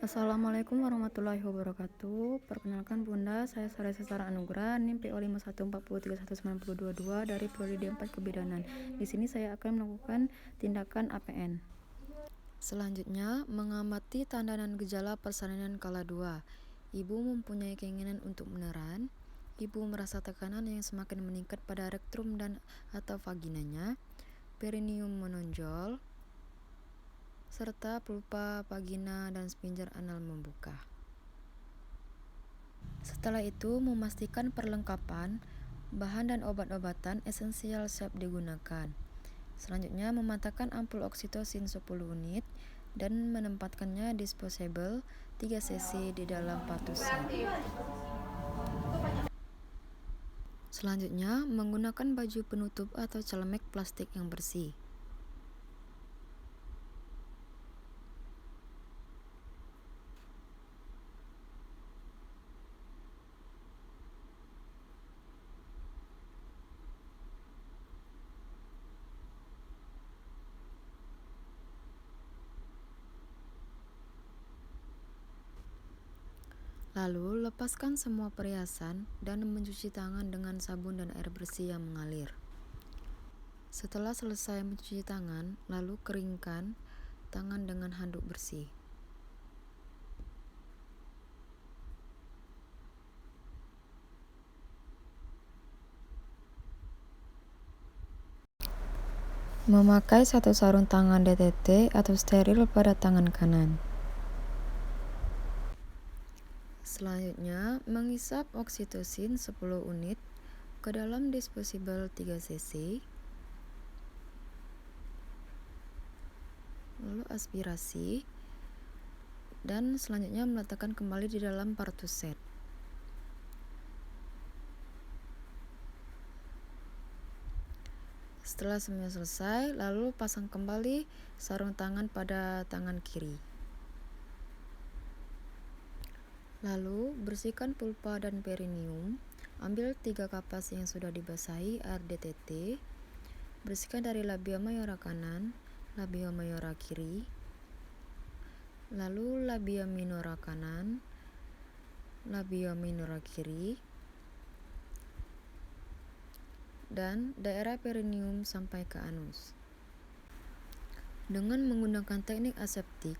Assalamualaikum warahmatullahi wabarakatuh. Perkenalkan Bunda, saya Saresa Sara Anugrah, NIM PO 5140319022 dari Prodi D4 Kebidanan. Di sini saya akan melakukan tindakan APN. Selanjutnya, mengamati tanda dan gejala persalinan kala 2. Ibu mempunyai keinginan untuk meneran. Ibu merasa tekanan yang semakin meningkat pada rektrum dan atau vaginanya. Perineum menonjol, serta pulpa, vagina, dan sphincter anal membuka. Setelah itu, memastikan perlengkapan, bahan dan obat-obatan esensial siap digunakan. Selanjutnya, mematahkan ampul oksitosin 10 unit dan menempatkannya disposable 3 cc di dalam partus set. Selanjutnya, menggunakan baju penutup atau celemek plastik yang bersih. Lalu, lepaskan semua perhiasan dan mencuci tangan dengan sabun dan air bersih yang mengalir. Setelah selesai mencuci tangan, lalu keringkan tangan dengan handuk bersih. Memakai satu sarung tangan DTT atau steril pada tangan kanan. Selanjutnya, mengisap oksitosin 10 unit ke dalam disposable 3 cc. Lalu aspirasi. Dan selanjutnya meletakkan kembali di dalam partus set. Setelah semuanya selesai, lalu pasang kembali sarung tangan pada tangan kiri. Lalu, bersihkan pulpa dan perineum. Ambil 3 kapas yang sudah dibasahi air DTT. Bersihkan dari labia mayora kanan, labia mayora kiri, lalu labia minora kanan, labia minora kiri, dan daerah perineum sampai ke anus. Dengan menggunakan teknik aseptik,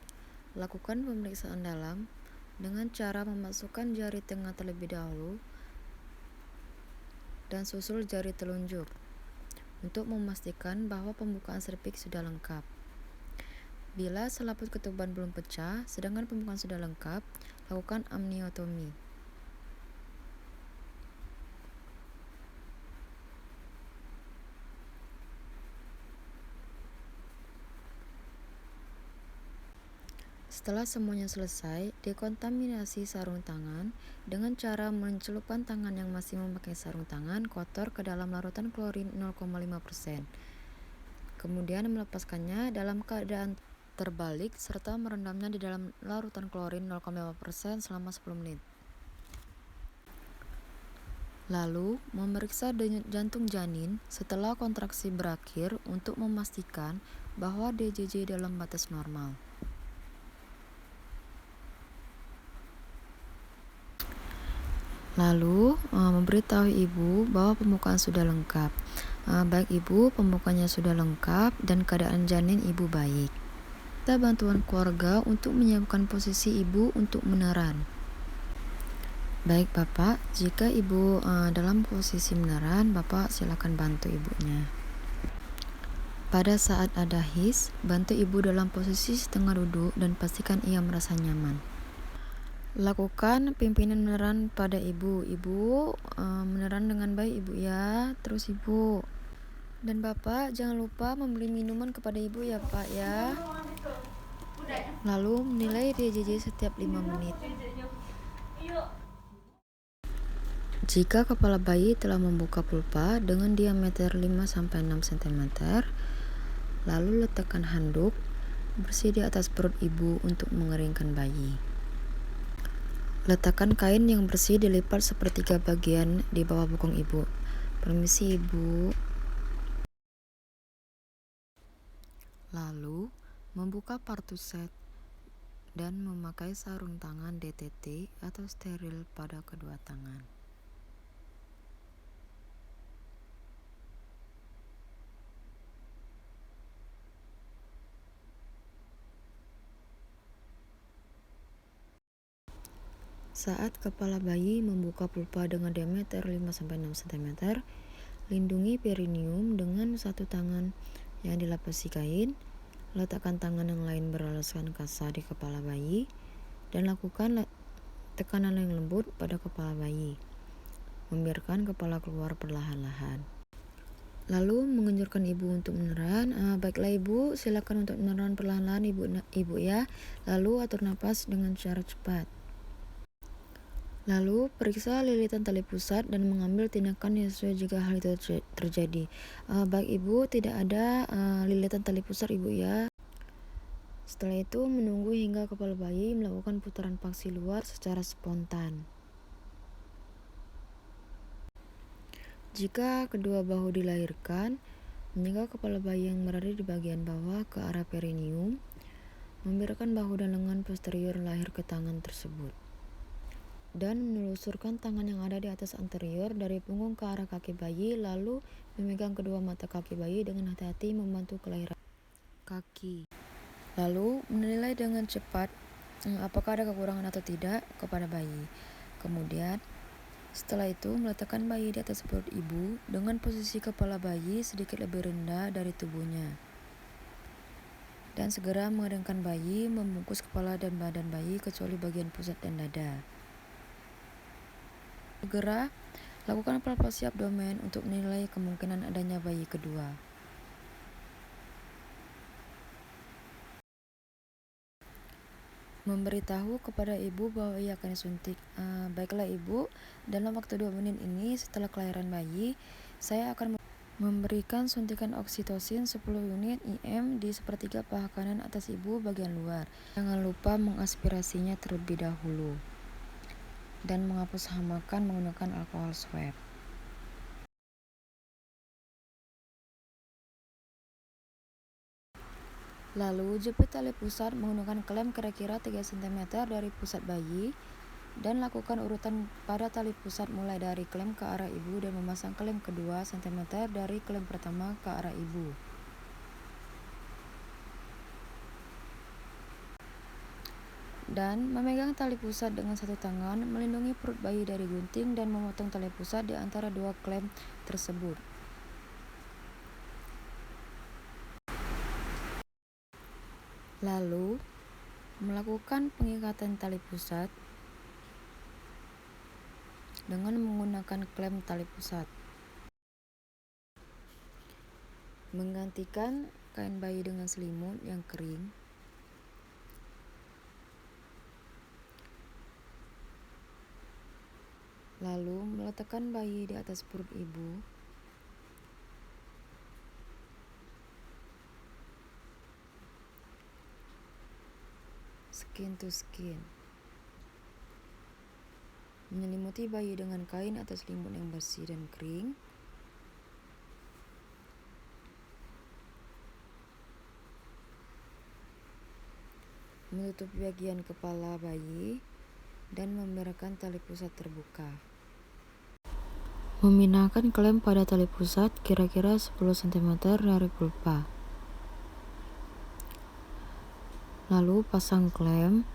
lakukan pemeriksaan dalam dengan cara memasukkan jari tengah terlebih dahulu dan susul jari telunjuk untuk memastikan bahwa pembukaan serviks sudah lengkap. Bila selaput ketuban belum pecah, sedangkan pembukaan sudah lengkap, lakukan amniotomi. Setelah semuanya selesai, dekontaminasi sarung tangan dengan cara mencelupkan tangan yang masih memakai sarung tangan kotor ke dalam larutan klorin 0,5%. Kemudian melepaskannya dalam keadaan terbalik serta merendamnya di dalam larutan klorin 0,5% selama 10 menit. Lalu, memeriksa denyut jantung janin setelah kontraksi berakhir untuk memastikan bahwa DJJ dalam batas normal. Lalu, memberitahu ibu bahwa pembukaan sudah lengkap. Baik ibu, pembukanya sudah lengkap dan keadaan janin ibu baik. Minta bantuan keluarga untuk menyiapkan posisi ibu untuk meneran. Baik Bapak, jika ibu dalam posisi meneran, Bapak silakan bantu ibunya. Pada saat ada his, bantu ibu dalam posisi setengah duduk dan pastikan ia merasa nyaman. Lakukan pimpinan meneran pada ibu. Ibu meneran dengan baik ibu ya. Terus ibu dan bapak jangan lupa membeli minuman kepada ibu ya pak ya. Lalu menilai DJJ setiap 5 menit. Jika kepala bayi telah membuka pulpa dengan diameter 5-6 cm, lalu letakkan handuk bersih di atas perut ibu untuk mengeringkan bayi. Letakkan kain yang bersih dilipat sepertiga bagian di bawah bokong ibu. Permisi ibu. Lalu, membuka partus set dan memakai sarung tangan DTT atau steril pada kedua tangan. Saat kepala bayi membuka pulpa dengan diameter 5-6 cm, lindungi perineum dengan satu tangan yang dilapisi kain, letakkan tangan yang lain beralaskan kasa di kepala bayi, dan lakukan tekanan yang lembut pada kepala bayi. Membiarkan kepala keluar perlahan-lahan. Lalu menganjurkan ibu untuk meneran. Baiklah ibu, silakan untuk meneran perlahan-lahan ibu ya. Lalu atur napas dengan cara cepat. Lalu periksa lilitan tali pusat dan mengambil tindakan yang sesuai jika hal itu terjadi. Baik ibu, tidak ada lilitan tali pusat ibu ya. Setelah itu menunggu hingga kepala bayi melakukan putaran paksi luar secara spontan. Jika kedua bahu dilahirkan, menjaga kepala bayi yang berada di bagian bawah ke arah perineum, membiarkan bahu dan lengan posterior lahir ke tangan tersebut, dan menelusurkan tangan yang ada di atas anterior dari punggung ke arah kaki bayi, lalu memegang kedua mata kaki bayi dengan hati-hati membantu kelahiran kaki. Lalu menilai dengan cepat apakah ada kekurangan atau tidak kepada bayi. Kemudian setelah itu meletakkan bayi di atas perut ibu dengan posisi kepala bayi sedikit lebih rendah dari tubuhnya, dan segera mengadangkan bayi, membungkus kepala dan badan bayi kecuali bagian pusat dan dada. Segera lakukan palpasi abdomen untuk menilai kemungkinan adanya bayi kedua. Memberitahu kepada ibu bahwa ia akan disuntik. Baiklah ibu, dalam waktu 2 menit ini setelah kelahiran bayi, saya akan memberikan suntikan oksitosin 10 unit IM di sepertiga paha kanan atas ibu bagian luar. Jangan lupa mengaspirasinya terlebih dahulu dan menghapus hamakan menggunakan alkohol swab. Lalu jepit tali pusat menggunakan klem kira-kira 3 cm dari pusat bayi, dan lakukan urutan pada tali pusat mulai dari klem ke arah ibu dan memasang klem kedua cm dari klem pertama ke arah ibu. Dan memegang tali pusat dengan satu tangan, melindungi perut bayi dari gunting dan memotong tali pusat di antara dua klem tersebut. Lalu melakukan pengikatan tali pusat dengan menggunakan klem tali pusat. Menggantikan kain bayi dengan selimut yang kering. Lalu meletakkan bayi di atas perut ibu. Skin to skin. Menyelimuti bayi dengan kain atau selimut yang bersih dan kering. Menutupi bagian kepala bayi dan membiarkan tali pusat terbuka. Memindahkan klem pada tali pusat kira-kira 10 cm dari pulpa. Lalu pasang klem.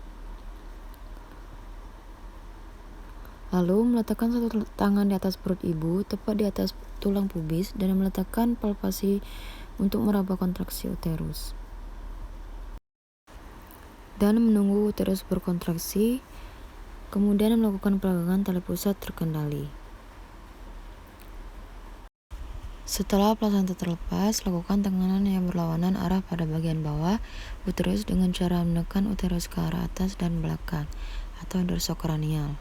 Lalu meletakkan satu tangan di atas perut ibu, tepat di atas tulang pubis, dan meletakkan palpasi untuk meraba kontraksi uterus. Dan menunggu uterus berkontraksi, kemudian melakukan peragangan tali pusat terkendali. Setelah plasenta terlepas, lakukan tekanan yang berlawanan arah pada bagian bawah uterus dengan cara menekan uterus ke arah atas dan belakang atau dorsokranial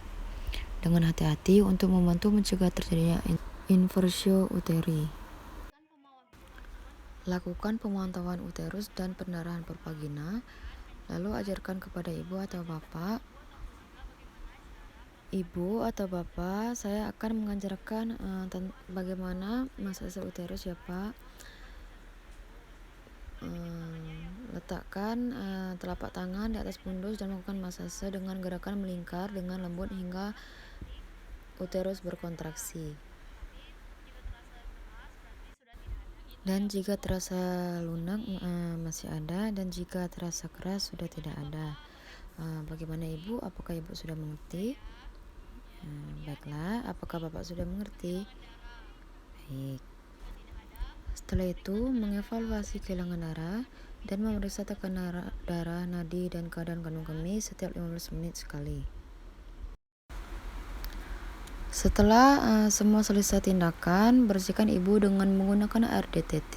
dengan hati-hati untuk membantu mencegah terjadinya inversio uteri. Lakukan pemantauan uterus dan pendarahan per vagina, lalu ajarkan kepada ibu atau bapak, saya akan mengajarkan bagaimana masase uterus ya Pak. Letakkan telapak tangan di atas pundus dan lakukan masase dengan gerakan melingkar dengan lembut hingga uterus berkontraksi. Dan jika terasa lunak masih ada, dan jika terasa keras sudah tidak ada. Bagaimana Ibu? Apakah Ibu sudah mengerti? Baiklah, apakah Bapak sudah mengerti? Baik. Setelah itu, mengevaluasi kehilangan darah dan memeriksa tekanan darah, nadi, dan keadaan kandung kemih setiap 15 menit sekali. Setelah semua selesai tindakan, bersihkan Ibu dengan menggunakan air DTT.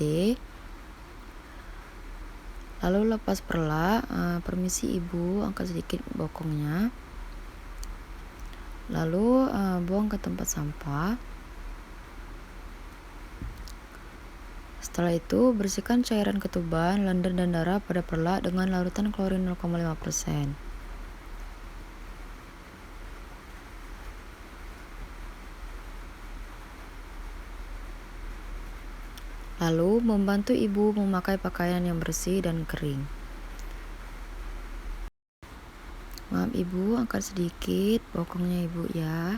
Lalu lepas perla, permisi Ibu angkat sedikit bokongnya. Lalu buang ke tempat sampah. Setelah itu, bersihkan cairan ketuban, lendir, dan darah pada perla dengan larutan klorin 0,5%. Lalu, membantu Ibu memakai pakaian yang bersih dan kering. Maaf Ibu, angkat sedikit bokongnya Ibu ya.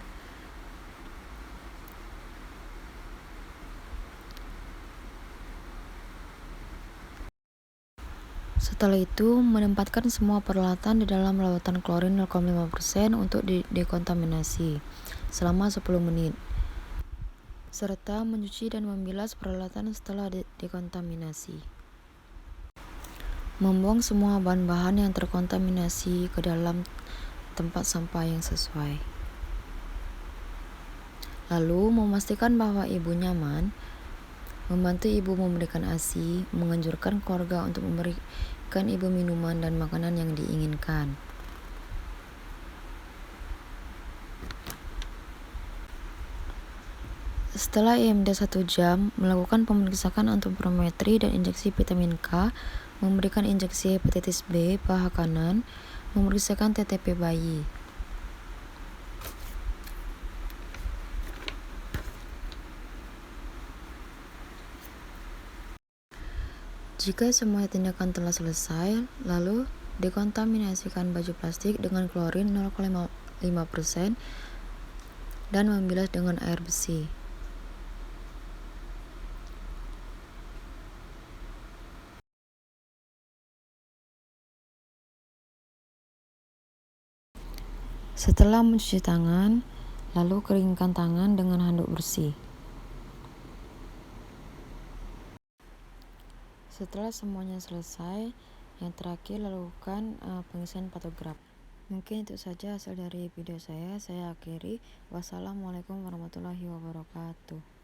Setelah itu, menempatkan semua peralatan di dalam larutan klorin 0,5% untuk dekontaminasi selama 10 menit. Serta mencuci dan membilas peralatan setelah dekontaminasi. Membuang semua bahan-bahan yang terkontaminasi ke dalam tempat sampah yang sesuai. Lalu, memastikan bahwa Ibu nyaman, membantu Ibu memberikan ASI, menganjurkan keluarga untuk memberikan Ibu minuman dan makanan yang diinginkan. Setelah IMD 1 jam, melakukan pemeriksaan antiprometri dan injeksi vitamin K, memberikan injeksi hepatitis B paha kanan, memeriksakan TTP bayi. Jika semua tindakan telah selesai, lalu dekontaminasikan baju plastik dengan klorin 0,5% dan membilas dengan air bersih. Setelah mencuci tangan, lalu keringkan tangan dengan handuk bersih. Setelah semuanya selesai, yang terakhir lakukan pengisian patograf. Mungkin itu saja hasil dari video saya akhiri. Wassalamualaikum warahmatullahi wabarakatuh.